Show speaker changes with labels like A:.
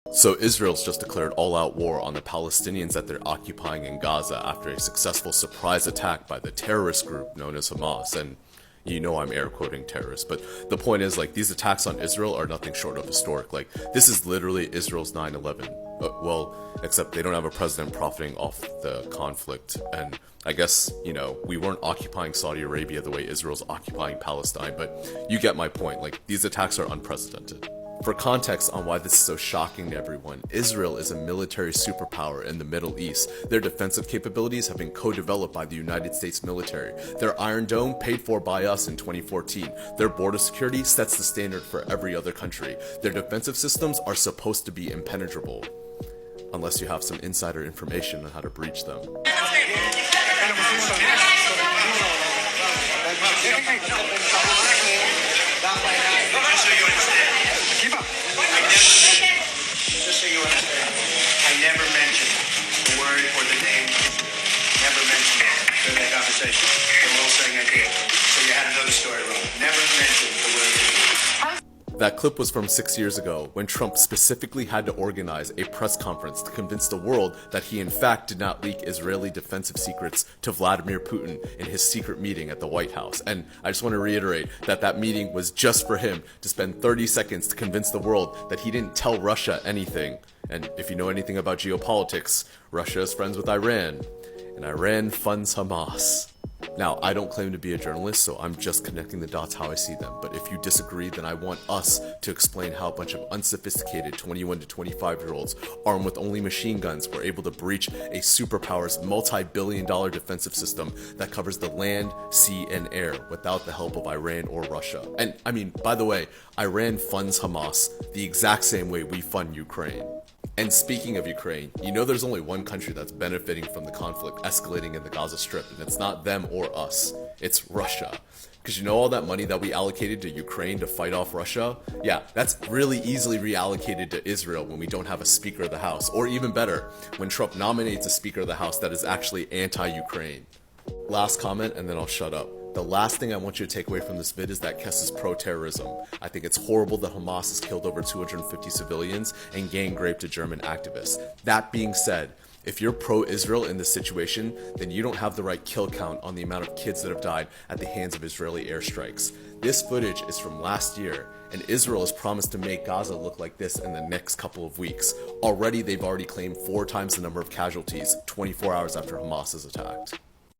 A: So Israel's just declared all-out war on the Palestinians that they're occupying in Gaza after a successful surprise attack by the terrorist group known as Hamas. And you know I'm air quoting terrorists, but the point is, like, these attacks on Israel are nothing short of historic. Like, this is literally Israel's 9/11. Well, except they don't have a president profiting off the conflict. And I guess, you know, we weren't occupying Saudi Arabia the way Israel's occupying Palestine, but you get my point. Like, these attacks are unprecedented. For context on why this is so shocking to everyone, Israel is a military superpower in the Middle East. Their defensive capabilities have been co-developed by the United States military. Their Iron Dome, paid for by us in 2014. Their border security sets the standard for every other country. Their defensive systems are supposed to be impenetrable, unless you have some insider information on how to breach them.
B: Just so you understand, I never mentioned the word or the name. Never mentioned it during that conversation. They're all saying I did. So you had another story wrong. Never mentioned the word.
A: That clip was from 6 years ago, when Trump specifically had to organize a press conference to convince the world that he in fact did not leak Israeli defensive secrets to Vladimir Putin in his secret meeting at the White House. And I just want to reiterate that that meeting was just for him to spend 30 seconds to convince the world that he didn't tell Russia anything. And if you know anything about geopolitics, Russia is friends with Iran, and Iran funds Hamas. Now, I don't claim to be a journalist, so I'm just connecting the dots how I see them. But if you disagree, then I want us to explain how a bunch of unsophisticated 21 to 25-year-olds armed with only machine guns were able to breach a superpower's multi-billion-dollar defensive system that covers the land, sea, and air without the help of Iran or Russia. And I mean, by the way, Iran funds Hamas the exact same way we fund Ukraine. And speaking of Ukraine, you know there's only one country that's benefiting from the conflict escalating in the Gaza Strip, and it's not them or us, it's Russia. Because you know all that money that we allocated to Ukraine to fight off Russia? Yeah, that's really easily reallocated to Israel when we don't have a Speaker of the House. Or even better, when Trump nominates a Speaker of the House that is actually anti-Ukraine. Last comment, and then I'll shut up. The last thing I want you to take away from this vid is that Kess is pro-terrorism. I think it's horrible that Hamas has killed over 250 civilians and gang-raped a German activist. That being said, if you're pro-Israel in this situation, then you don't have the right kill count on the amount of kids that have died at the hands of Israeli airstrikes. This footage is from last year, and Israel has promised to make Gaza look like this in the next couple of weeks. Already, they've already claimed 4 times the number of casualties 24 hours after Hamas is attacked.